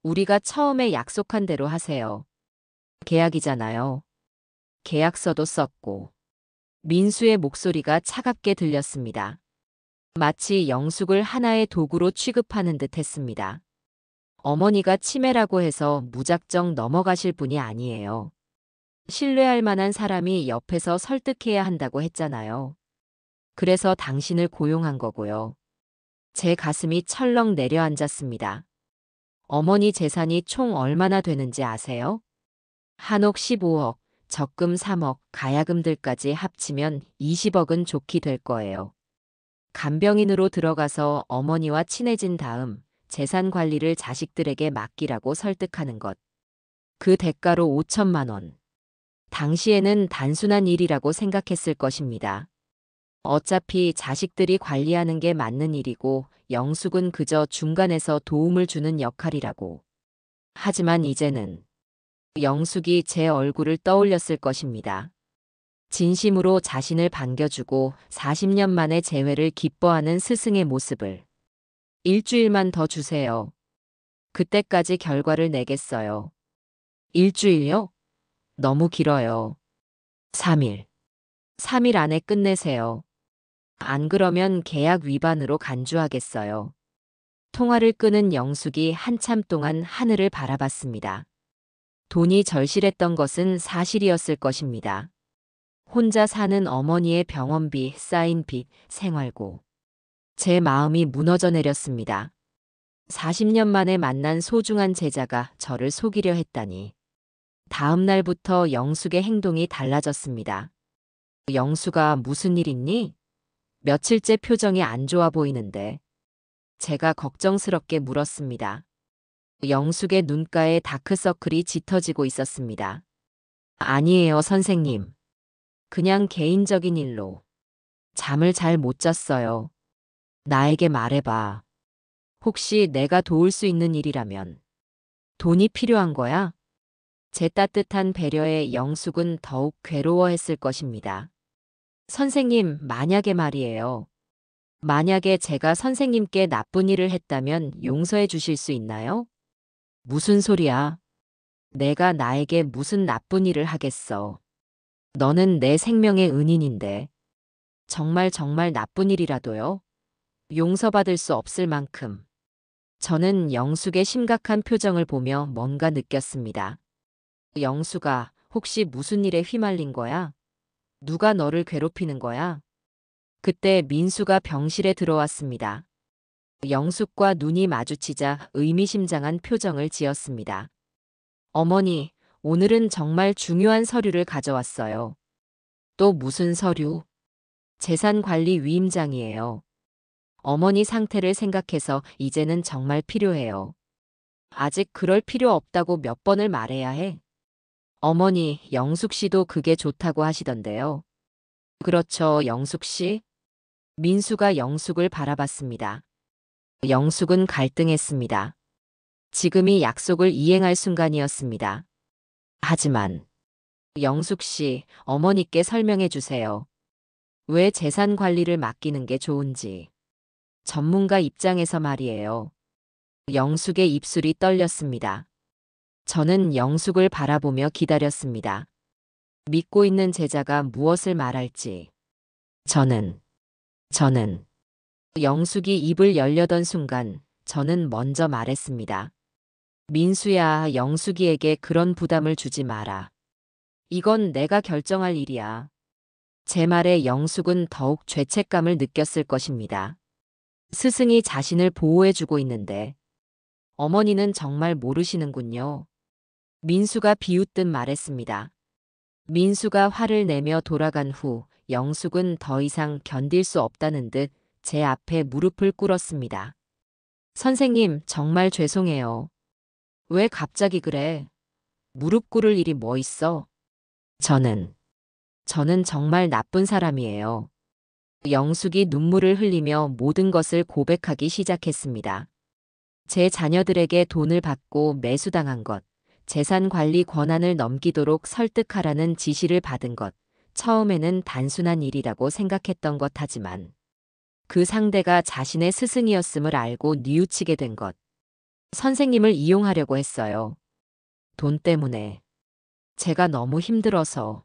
우리가 처음에 약속한 대로 하세요. 계약이잖아요. 계약서도 썼고. 민수의 목소리가 차갑게 들렸습니다. 마치 영숙을 하나의 도구로 취급하는 듯 했습니다. 어머니가 치매라고 해서 무작정 넘어가실 분이 아니에요. 신뢰할 만한 사람이 옆에서 설득해야 한다고 했잖아요. 그래서 당신을 고용한 거고요. 제 가슴이 철렁 내려앉았습니다. 어머니 재산이 총 얼마나 되는지 아세요? 한옥 15억, 적금 3억, 가야금들까지 합치면 20억은 좋게 될 거예요. 간병인으로 들어가서 어머니와 친해진 다음 재산 관리를 자식들에게 맡기라고 설득하는 것. 그 대가로 5천만 원. 당시에는 단순한 일이라고 생각했을 것입니다. 어차피 자식들이 관리하는 게 맞는 일이고 영숙은 그저 중간에서 도움을 주는 역할이라고. 하지만 이제는 영숙이 제 얼굴을 떠올렸을 것입니다. 진심으로 자신을 반겨주고 40년 만에 재회를 기뻐하는 스승의 모습을. 일주일만 더 주세요. 그때까지 결과를 내겠어요. 일주일요? 너무 길어요. 3일. 3일 안에 끝내세요. 안 그러면 계약 위반으로 간주하겠어요. 통화를 끄는 영숙이 한참 동안 하늘을 바라봤습니다. 돈이 절실했던 것은 사실이었을 것입니다. 혼자 사는 어머니의 병원비, 쌓인 빚, 생활고. 제 마음이 무너져 내렸습니다. 40년 만에 만난 소중한 제자가 저를 속이려 했다니. 다음 날부터 영숙의 행동이 달라졌습니다. 영숙아, 무슨 일 있니? 며칠째 표정이 안 좋아 보이는데. 제가 걱정스럽게 물었습니다. 영숙의 눈가에 다크서클이 짙어지고 있었습니다. 아니에요, 선생님. 그냥 개인적인 일로. 잠을 잘 못 잤어요. 나에게 말해봐. 혹시 내가 도울 수 있는 일이라면. 돈이 필요한 거야? 제 따뜻한 배려에 영숙은 더욱 괴로워했을 것입니다. 선생님, 만약에 말이에요. 만약에 제가 선생님께 나쁜 일을 했다면 용서해 주실 수 있나요? 무슨 소리야? 내가 나에게 무슨 나쁜 일을 하겠어. 너는 내 생명의 은인인데. 정말 정말 나쁜 일이라도요? 용서받을 수 없을 만큼. 저는 영숙의 심각한 표정을 보며 뭔가 느꼈습니다. 영숙아, 혹시 무슨 일에 휘말린 거야? 누가 너를 괴롭히는 거야? 그때 민수가 병실에 들어왔습니다. 영숙과 눈이 마주치자 의미심장한 표정을 지었습니다. 어머니, 오늘은 정말 중요한 서류를 가져왔어요. 또 무슨 서류? 재산관리 위임장이에요. 어머니 상태를 생각해서 이제는 정말 필요해요. 아직 그럴 필요 없다고 몇 번을 말해야 해. 어머니, 영숙 씨도 그게 좋다고 하시던데요. 그렇죠, 영숙 씨? 민수가 영숙을 바라봤습니다. 영숙은 갈등했습니다. 지금이 약속을 이행할 순간이었습니다. 하지만 영숙 씨, 어머니께 설명해 주세요. 왜 재산 관리를 맡기는 게 좋은지. 전문가 입장에서 말이에요. 영숙의 입술이 떨렸습니다. 저는 영숙을 바라보며 기다렸습니다. 믿고 있는 제자가 무엇을 말할지. 저는 영숙이 입을 열려던 순간 저는 먼저 말했습니다. 민수야, 영숙이에게 그런 부담을 주지 마라. 이건 내가 결정할 일이야. 제 말에 영숙은 더욱 죄책감을 느꼈을 것입니다. 스승이 자신을 보호해주고 있는데 어머니는 정말 모르시는군요. 민수가 비웃듯 말했습니다. 민수가 화를 내며 돌아간 후 영숙은 더 이상 견딜 수 없다는 듯 제 앞에 무릎을 꿇었습니다. 선생님, 정말 죄송해요. 왜 갑자기 그래? 무릎 꿇을 일이 뭐 있어? 저는 정말 나쁜 사람이에요. 영숙이 눈물을 흘리며 모든 것을 고백하기 시작했습니다. 제 자녀들에게 돈을 받고 매수당한 것, 재산 관리 권한을 넘기도록 설득하라는 지시를 받은 것, 처음에는 단순한 일이라고 생각했던 것 하지만 그 상대가 자신의 스승이었음을 알고 뉘우치게 된 것, 선생님을 이용하려고 했어요. 돈 때문에. 제가 너무 힘들어서.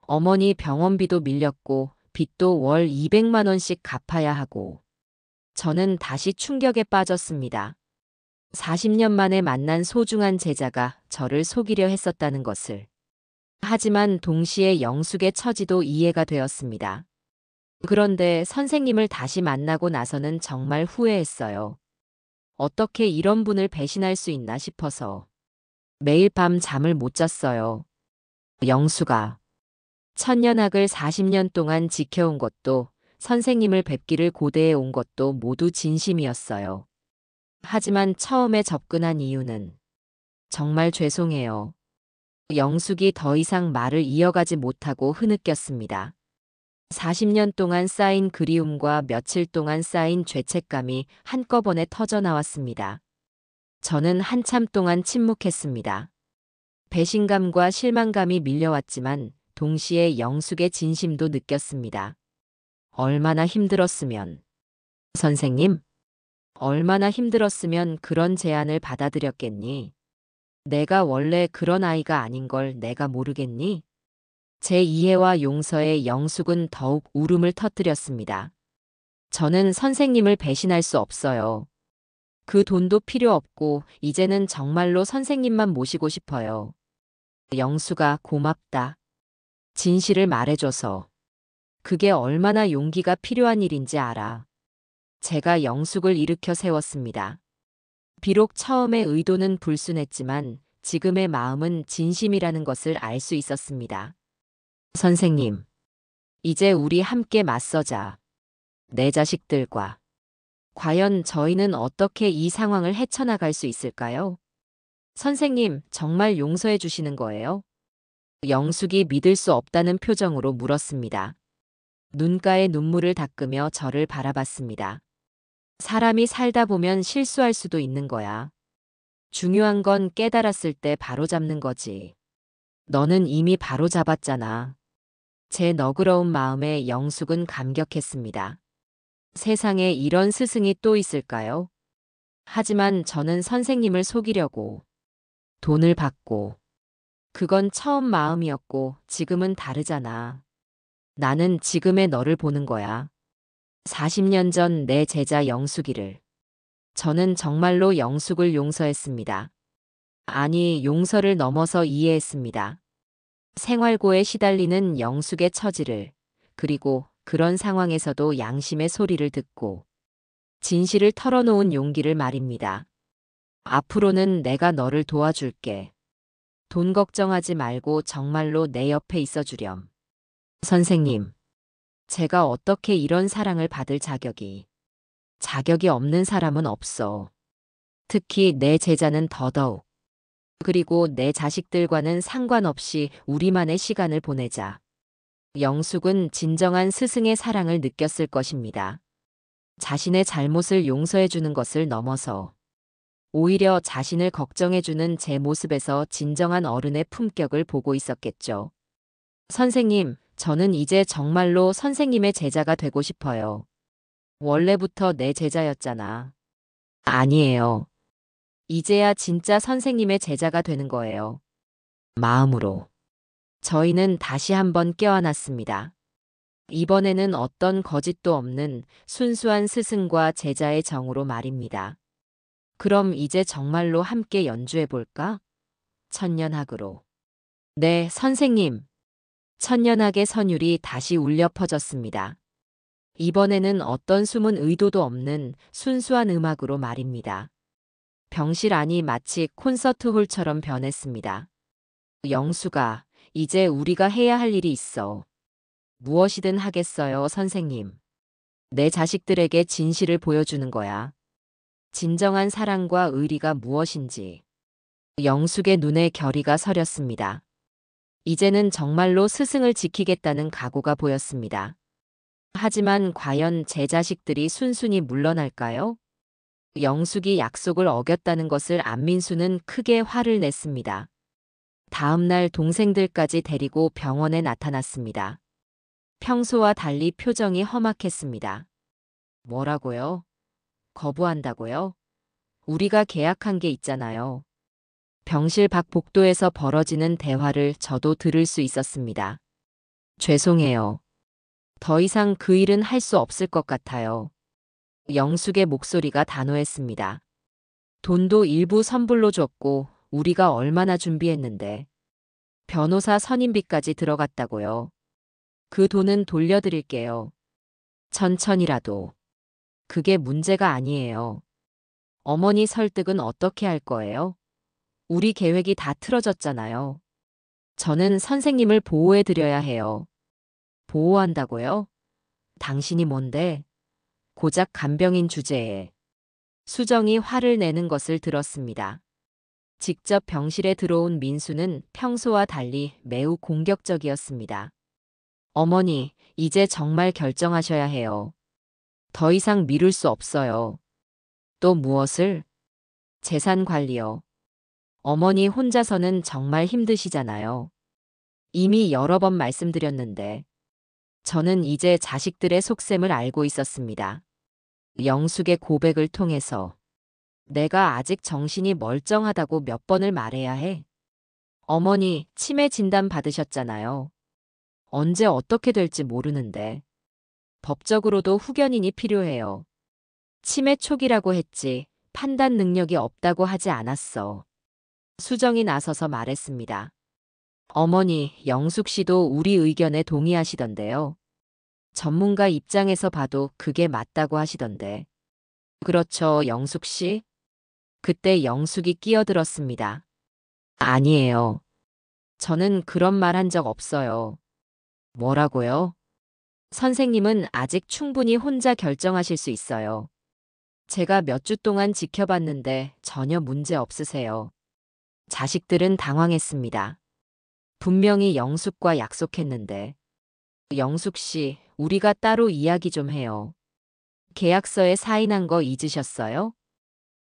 어머니 병원비도 밀렸고 빚도 월 200만 원씩 갚아야 하고. 저는 다시 충격에 빠졌습니다. 40년 만에 만난 소중한 제자가 저를 속이려 했었다는 것을. 하지만 동시에 영숙의 처지도 이해가 되었습니다. 그런데 선생님을 다시 만나고 나서는 정말 후회했어요. 어떻게 이런 분을 배신할 수 있나 싶어서 매일 밤 잠을 못 잤어요. 영수가 천년학을 40년 동안 지켜온 것도 선생님을 뵙기를 고대해 온 것도 모두 진심이었어요. 하지만 처음에 접근한 이유는 정말 죄송해요. 영숙이 더 이상 말을 이어가지 못하고 흐느꼈습니다. 40년 동안 쌓인 그리움과 며칠 동안 쌓인 죄책감이 한꺼번에 터져 나왔습니다. 저는 한참 동안 침묵했습니다. 배신감과 실망감이 밀려왔지만 동시에 영숙의 진심도 느꼈습니다. 얼마나 힘들었으면, 선생님, 얼마나 힘들었으면 그런 제안을 받아들였겠니? 내가 원래 그런 아이가 아닌 걸 내가 모르겠니? 제 이해와 용서에 영숙은 더욱 울음을 터뜨렸습니다. 저는 선생님을 배신할 수 없어요. 그 돈도 필요 없고 이제는 정말로 선생님만 모시고 싶어요. 영수가 고맙다. 진실을 말해줘서. 그게 얼마나 용기가 필요한 일인지 알아. 제가 영숙을 일으켜 세웠습니다. 비록 처음의 의도는 불순했지만 지금의 마음은 진심이라는 것을 알 수 있었습니다. 선생님, 이제 우리 함께 맞서자. 내 자식들과. 과연 저희는 어떻게 이 상황을 헤쳐나갈 수 있을까요? 선생님, 정말 용서해 주시는 거예요? 영숙이 믿을 수 없다는 표정으로 물었습니다. 눈가에 눈물을 닦으며 저를 바라봤습니다. 사람이 살다 보면 실수할 수도 있는 거야. 중요한 건 깨달았을 때 바로잡는 거지. 너는 이미 바로잡았잖아. 제 너그러운 마음에 영숙은 감격했습니다. 세상에 이런 스승이 또 있을까요? 하지만 저는 선생님을 속이려고 돈을 받고 그건 처음 마음이었고 지금은 다르잖아. 나는 지금의 너를 보는 거야. 40년 전 내 제자 영숙이를. 저는 정말로 영숙을 용서했습니다. 아니, 용서를 넘어서 이해했습니다. 생활고에 시달리는 영숙의 처지를, 그리고 그런 상황에서도 양심의 소리를 듣고 진실을 털어놓은 용기를 말입니다. 앞으로는 내가 너를 도와줄게. 돈 걱정하지 말고 정말로 내 옆에 있어주렴. 선생님, 제가 어떻게 이런 사랑을 받을 자격이 없는 사람은 없어. 특히 내 제자는 더더욱. 그리고 내 자식들과는 상관없이 우리만의 시간을 보내자. 영숙은 진정한 스승의 사랑을 느꼈을 것입니다. 자신의 잘못을 용서해주는 것을 넘어서 오히려 자신을 걱정해주는 제 모습에서 진정한 어른의 품격을 보고 있었겠죠. 선생님, 저는 이제 정말로 선생님의 제자가 되고 싶어요. 원래부터 내 제자였잖아. 아니에요. 이제야 진짜 선생님의 제자가 되는 거예요. 마음으로. 저희는 다시 한번 껴안았습니다. 이번에는 어떤 거짓도 없는 순수한 스승과 제자의 정으로 말입니다. 그럼 이제 정말로 함께 연주해 볼까? 천년학으로. 네, 선생님. 천년학의 선율이 다시 울려 퍼졌습니다. 이번에는 어떤 숨은 의도도 없는 순수한 음악으로 말입니다. 병실 안이 마치 콘서트 홀처럼 변했습니다. 영수가, 이제 우리가 해야 할 일이 있어. 무엇이든 하겠어요, 선생님. 내 자식들에게 진실을 보여주는 거야. 진정한 사랑과 의리가 무엇인지. 영숙의 눈에 결의가 서렸습니다. 이제는 정말로 스승을 지키겠다는 각오가 보였습니다. 하지만 과연 제 자식들이 순순히 물러날까요? 영숙이 약속을 어겼다는 것을 안민수는 크게 화를 냈습니다. 다음 날 동생들까지 데리고 병원에 나타났습니다. 평소와 달리 표정이 험악했습니다. 뭐라고요? 거부한다고요? 우리가 계약한 게 있잖아요. 병실 밖 복도에서 벌어지는 대화를 저도 들을 수 있었습니다. 죄송해요. 더 이상 그 일은 할 수 없을 것 같아요. 영숙의 목소리가 단호했습니다. 돈도 일부 선불로 줬고 우리가 얼마나 준비했는데. 변호사 선임비까지 들어갔다고요. 그 돈은 돌려드릴게요. 천천히라도. 그게 문제가 아니에요. 어머니 설득은 어떻게 할 거예요? 우리 계획이 다 틀어졌잖아요. 저는 선생님을 보호해드려야 해요. 보호한다고요? 당신이 뭔데? 고작 간병인 주제에. 수정이 화를 내는 것을 들었습니다. 직접 병실에 들어온 민수는 평소와 달리 매우 공격적이었습니다. 어머니, 이제 정말 결정하셔야 해요. 더 이상 미룰 수 없어요. 또 무엇을? 재산 관리요. 어머니 혼자서는 정말 힘드시잖아요. 이미 여러 번 말씀드렸는데, 저는 이제 자식들의 속셈을 알고 있었습니다. 영숙의 고백을 통해서 내가 아직 정신이 멀쩡하다고 몇 번을 말해야 해. 어머니, 치매 진단 받으셨잖아요. 언제 어떻게 될지 모르는데. 법적으로도 후견인이 필요해요. 치매 초기라고 했지, 판단 능력이 없다고 하지 않았어. 수정이 나서서 말했습니다. 어머니, 영숙 씨도 우리 의견에 동의하시던데요. 전문가 입장에서 봐도 그게 맞다고 하시던데. 그렇죠, 영숙 씨? 그때 영숙이 끼어들었습니다. 아니에요. 저는 그런 말 한 적 없어요. 뭐라고요? 선생님은 아직 충분히 혼자 결정하실 수 있어요. 제가 몇 주 동안 지켜봤는데 전혀 문제 없으세요. 자식들은 당황했습니다. 분명히 영숙과 약속했는데. 영숙 씨, 우리가 따로 이야기 좀 해요. 계약서에 사인한 거 잊으셨어요?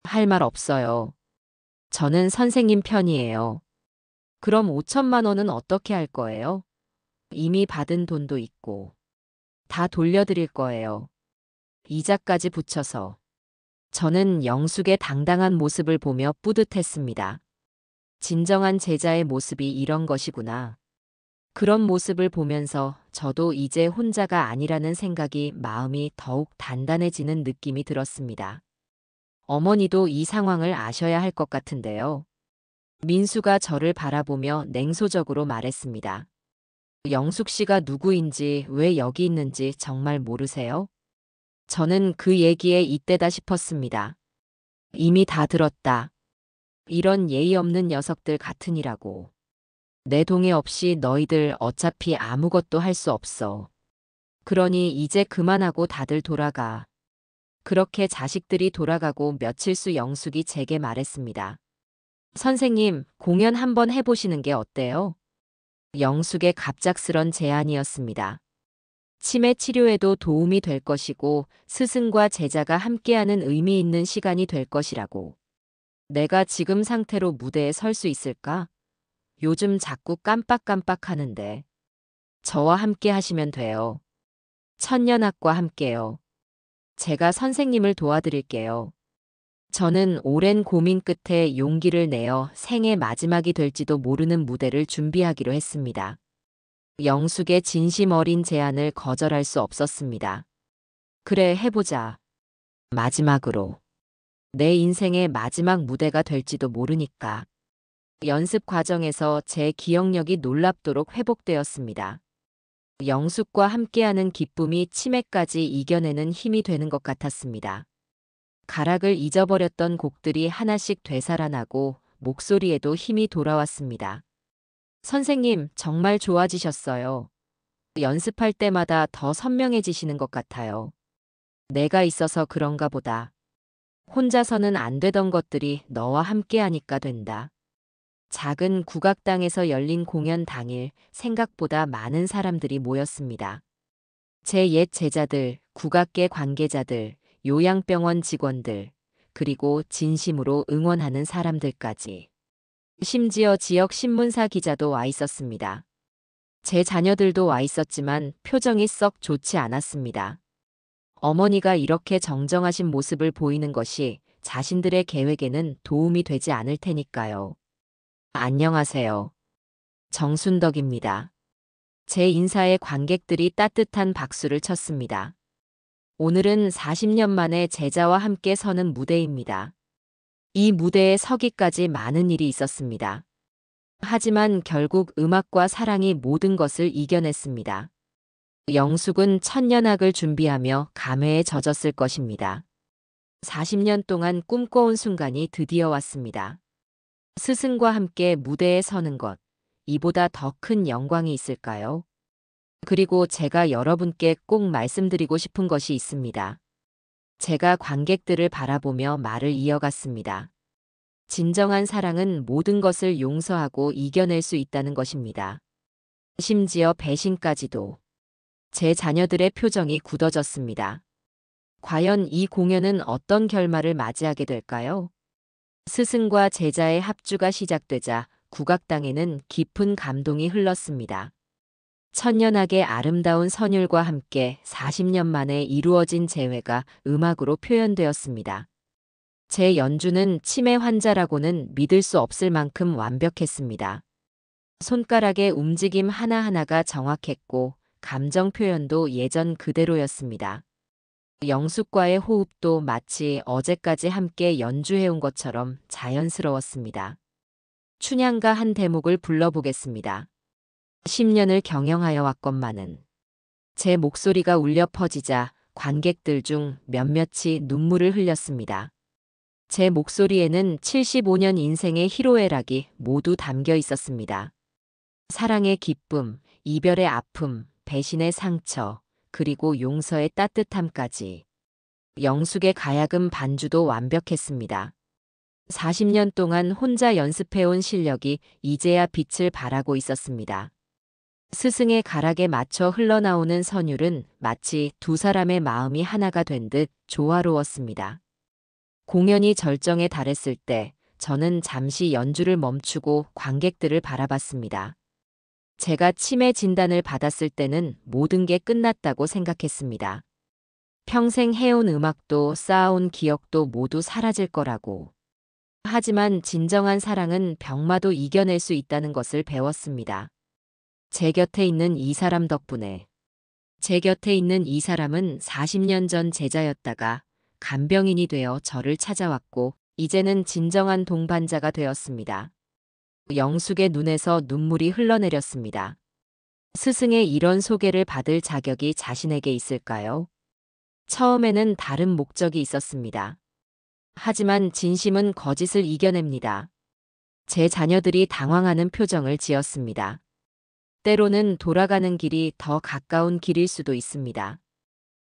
할 말 없어요. 저는 선생님 편이에요. 그럼 5천만 원은 어떻게 할 거예요? 이미 받은 돈도 있고. 다 돌려드릴 거예요. 이자까지 붙여서. 저는 영숙의 당당한 모습을 보며 뿌듯했습니다. 진정한 제자의 모습이 이런 것이구나. 그런 모습을 보면서 저도 이제 혼자가 아니라는 생각이 마음이 더욱 단단해지는 느낌이 들었습니다. 어머니도 이 상황을 아셔야 할 것 같은데요. 민수가 저를 바라보며 냉소적으로 말했습니다. 영숙 씨가 누구인지 왜 여기 있는지 정말 모르세요? 저는 그 얘기에 이때다 싶었습니다. 이미 다 들었다. 이런 예의 없는 녀석들 같으니라고. 내 동의 없이 너희들 어차피 아무것도 할 수 없어. 그러니 이제 그만하고 다들 돌아가. 그렇게 자식들이 돌아가고 며칠 수 영숙이 제게 말했습니다. 선생님, 공연 한번 해보시는 게 어때요? 영숙의 갑작스런 제안이었습니다. 치매 치료에도 도움이 될 것이고 스승과 제자가 함께하는 의미 있는 시간이 될 것이라고. 내가 지금 상태로 무대에 설 수 있을까? 요즘 자꾸 깜빡깜빡 하는데. 저와 함께 하시면 돼요. 천년학과 함께요. 제가 선생님을 도와드릴게요. 저는 오랜 고민 끝에 용기를 내어 생애 마지막이 될지도 모르는 무대를 준비하기로 했습니다. 영숙의 진심 어린 제안을 거절할 수 없었습니다. 그래, 해보자. 마지막으로. 내 인생의 마지막 무대가 될지도 모르니까. 연습 과정에서 제 기억력이 놀랍도록 회복되었습니다. 영숙과 함께하는 기쁨이 치매까지 이겨내는 힘이 되는 것 같았습니다. 가락을 잊어버렸던 곡들이 하나씩 되살아나고 목소리에도 힘이 돌아왔습니다. 선생님, 정말 좋아지셨어요. 연습할 때마다 더 선명해지시는 것 같아요. 내가 있어서 그런가 보다. 혼자서는 안 되던 것들이 너와 함께하니까 된다. 작은 국악당에서 열린 공연 당일 생각보다 많은 사람들이 모였습니다. 제 옛 제자들, 국악계 관계자들, 요양병원 직원들, 그리고 진심으로 응원하는 사람들까지. 심지어 지역 신문사 기자도 와 있었습니다. 제 자녀들도 와 있었지만 표정이 썩 좋지 않았습니다. 어머니가 이렇게 정정하신 모습을 보이는 것이 자신들의 계획에는 도움이 되지 않을 테니까요. 안녕하세요. 정순덕입니다. 제 인사에 관객들이 따뜻한 박수를 쳤습니다. 오늘은 40년 만에 제자와 함께 서는 무대입니다. 이 무대에 서기까지 많은 일이 있었습니다. 하지만 결국 음악과 사랑이 모든 것을 이겨냈습니다. 영숙은 천년악을 준비하며 감회에 젖었을 것입니다. 40년 동안 꿈꿔온 순간이 드디어 왔습니다. 스승과 함께 무대에 서는 것, 이보다 더 큰 영광이 있을까요? 그리고 제가 여러분께 꼭 말씀드리고 싶은 것이 있습니다. 제가 관객들을 바라보며 말을 이어갔습니다. 진정한 사랑은 모든 것을 용서하고 이겨낼 수 있다는 것입니다. 심지어 배신까지도. 제 자녀들의 표정이 굳어졌습니다. 과연 이 공연은 어떤 결말을 맞이하게 될까요? 스승과 제자의 합주가 시작되자 국악당에는 깊은 감동이 흘렀습니다. 천년악의 아름다운 선율과 함께 40년 만에 이루어진 재회가 음악으로 표현되었습니다. 제 연주는 치매 환자라고는 믿을 수 없을 만큼 완벽했습니다. 손가락의 움직임 하나하나가 정확했고 감정 표현도 예전 그대로였습니다. 영숙과의 호흡도 마치 어제까지 함께 연주해온 것처럼 자연스러웠습니다. 춘향가 한 대목을 불러보겠습니다. 10년을 경영하여 왔건만은. 제 목소리가 울려 퍼지자 관객들 중 몇몇이 눈물을 흘렸습니다. 제 목소리에는 75년 인생의 희로애락이 모두 담겨 있었습니다. 사랑의 기쁨, 이별의 아픔, 배신의 상처, 그리고 용서의 따뜻함까지. 영숙의 가야금 반주도 완벽했습니다. 40년 동안 혼자 연습해온 실력이 이제야 빛을 발하고 있었습니다. 스승의 가락에 맞춰 흘러나오는 선율은 마치 두 사람의 마음이 하나가 된 듯 조화로웠습니다. 공연이 절정에 달했을 때 저는 잠시 연주를 멈추고 관객들을 바라봤습니다. 제가 치매 진단을 받았을 때는 모든 게 끝났다고 생각했습니다. 평생 해온 음악도 쌓아온 기억도 모두 사라질 거라고. 하지만 진정한 사랑은 병마도 이겨낼 수 있다는 것을 배웠습니다. 제 곁에 있는 이 사람 덕분에. 제 곁에 있는 이 사람은 40년 전 제자였다가 간병인이 되어 저를 찾아왔고 이제는 진정한 동반자가 되었습니다. 영숙의 눈에서 눈물이 흘러내렸습니다. 스승의 이런 소개를 받을 자격이 자신에게 있을까요? 처음에는 다른 목적이 있었습니다. 하지만 진심은 거짓을 이겨냅니다. 제 자녀들이 당황하는 표정을 지었습니다. 때로는 돌아가는 길이 더 가까운 길일 수도 있습니다.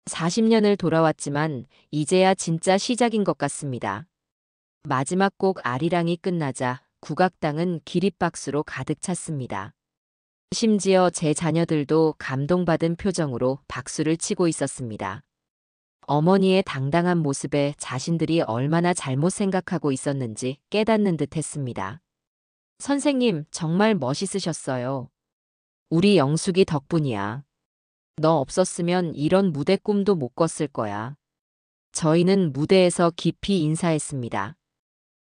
40년을 돌아왔지만 이제야 진짜 시작인 것 같습니다. 마지막 곡 아리랑이 끝나자 국악당은 기립박수로 가득 찼습니다. 심지어 제 자녀들도 감동받은 표정으로 박수를 치고 있었습니다. 어머니의 당당한 모습에 자신들이 얼마나 잘못 생각하고 있었는지 깨닫는 듯 했습니다. 선생님, 정말 멋있으셨어요. 우리 영숙이 덕분이야. 너 없었으면 이런 무대 꿈도 못 꿨을 거야. 저희는 무대에서 깊이 인사했습니다.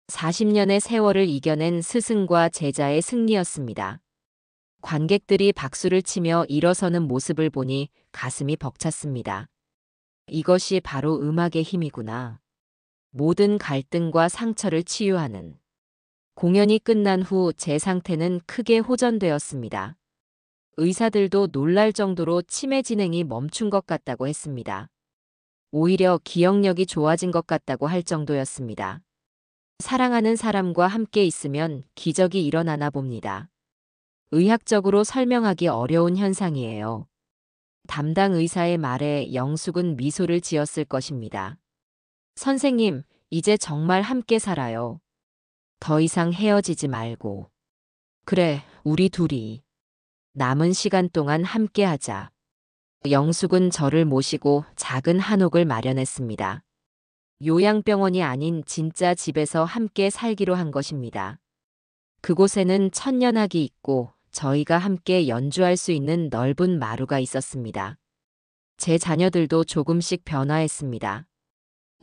40년의 세월을 이겨낸 스승과 제자의 승리였습니다. 관객들이 박수를 치며 일어서는 모습을 보니 가슴이 벅찼습니다. 이것이 바로 음악의 힘이구나. 모든 갈등과 상처를 치유하는. 공연이 끝난 후 제 상태는 크게 호전되었습니다. 의사들도 놀랄 정도로 치매 진행이 멈춘 것 같다고 했습니다. 오히려 기억력이 좋아진 것 같다고 할 정도였습니다. 사랑하는 사람과 함께 있으면 기적이 일어나나 봅니다. 의학적으로 설명하기 어려운 현상이에요. 담당 의사의 말에 영숙은 미소를 지었을 것입니다. 선생님, 이제 정말 함께 살아요. 더 이상 헤어지지 말고. 그래, 우리 둘이. 남은 시간 동안 함께 하자. 영숙은 저를 모시고 작은 한옥을 마련했습니다. 요양병원이 아닌 진짜 집에서 함께 살기로 한 것입니다. 그곳에는 천년악이 있고 저희가 함께 연주할 수 있는 넓은 마루가 있었습니다. 제 자녀들도 조금씩 변화했습니다.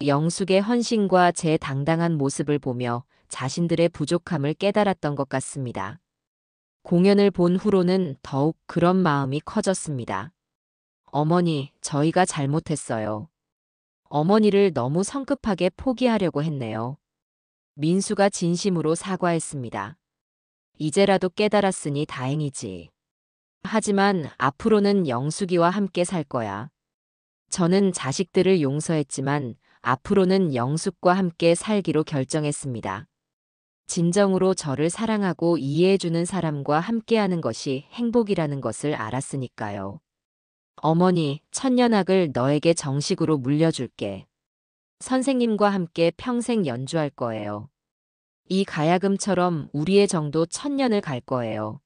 영숙의 헌신과 제 당당한 모습을 보며 자신들의 부족함을 깨달았던 것 같습니다. 공연을 본 후로는 더욱 그런 마음이 커졌습니다. 어머니, 저희가 잘못했어요. 어머니를 너무 성급하게 포기하려고 했네요. 민수가 진심으로 사과했습니다. 이제라도 깨달았으니 다행이지. 하지만 앞으로는 영숙이와 함께 살 거야. 저는 자식들을 용서했지만 앞으로는 영숙과 함께 살기로 결정했습니다. 진정으로 저를 사랑하고 이해해주는 사람과 함께하는 것이 행복이라는 것을 알았으니까요. 어머니, 천년악을 너에게 정식으로 물려줄게. 선생님과 함께 평생 연주할 거예요. 이 가야금처럼 우리의 정도 천년을 갈 거예요.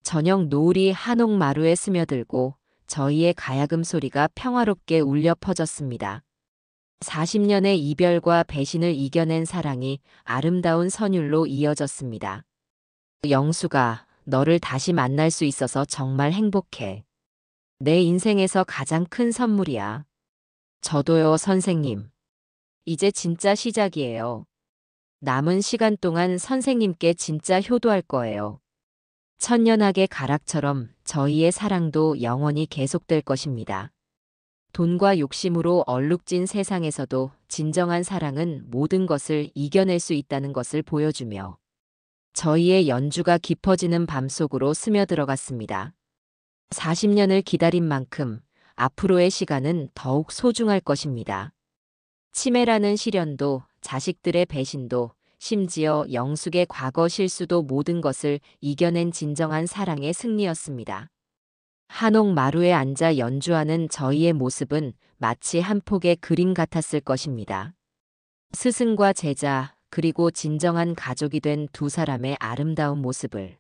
저녁 노을이 한옥마루에 스며들고 저희의 가야금 소리가 평화롭게 울려 퍼졌습니다. 40년의 이별과 배신을 이겨낸 사랑이 아름다운 선율로 이어졌습니다. 영수가 너를 다시 만날 수 있어서 정말 행복해. 내 인생에서 가장 큰 선물이야. 저도요, 선생님. 이제 진짜 시작이에요. 남은 시간 동안 선생님께 진짜 효도할 거예요. 천년학의 가락처럼 저희의 사랑도 영원히 계속될 것입니다. 돈과 욕심으로 얼룩진 세상에서도 진정한 사랑은 모든 것을 이겨낼 수 있다는 것을 보여주며 저희의 연주가 깊어지는 밤속으로 스며들어갔습니다. 40년을 기다린 만큼 앞으로의 시간은 더욱 소중할 것입니다. 치매라는 시련도, 자식들의 배신도, 심지어 영숙의 과거 실수도 모든 것을 이겨낸 진정한 사랑의 승리였습니다. 한옥 마루에 앉아 연주하는 저희의 모습은 마치 한 폭의 그림 같았을 것입니다. 스승과 제자, 그리고 진정한 가족이 된 두 사람의 아름다운 모습을.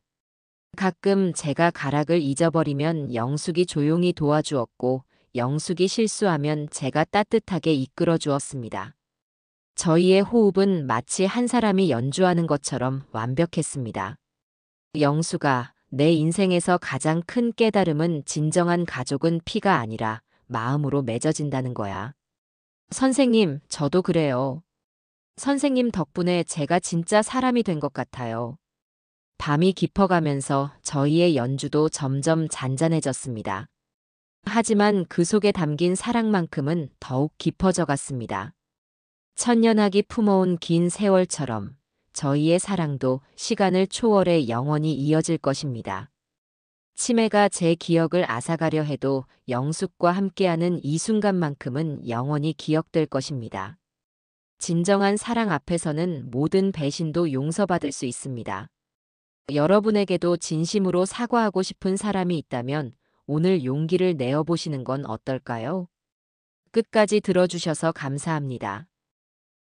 가끔 제가 가락을 잊어버리면 영숙이 조용히 도와주었고, 영숙이 실수하면 제가 따뜻하게 이끌어 주었습니다. 저희의 호흡은 마치 한 사람이 연주하는 것처럼 완벽했습니다. 영숙아, 내 인생에서 가장 큰 깨달음은 진정한 가족은 피가 아니라 마음으로 맺어진다는 거야. 선생님, 저도 그래요. 선생님 덕분에 제가 진짜 사람이 된 것 같아요. 밤이 깊어가면서 저희의 연주도 점점 잔잔해졌습니다. 하지만 그 속에 담긴 사랑만큼은 더욱 깊어져 갔습니다. 천년학이 품어온 긴 세월처럼 저희의 사랑도 시간을 초월해 영원히 이어질 것입니다. 치매가 제 기억을 앗아가려 해도 영숙과 함께하는 이 순간만큼은 영원히 기억될 것입니다. 진정한 사랑 앞에서는 모든 배신도 용서받을 수 있습니다. 여러분에게도 진심으로 사과하고 싶은 사람이 있다면 오늘 용기를 내어보시는 건 어떨까요? 끝까지 들어주셔서 감사합니다.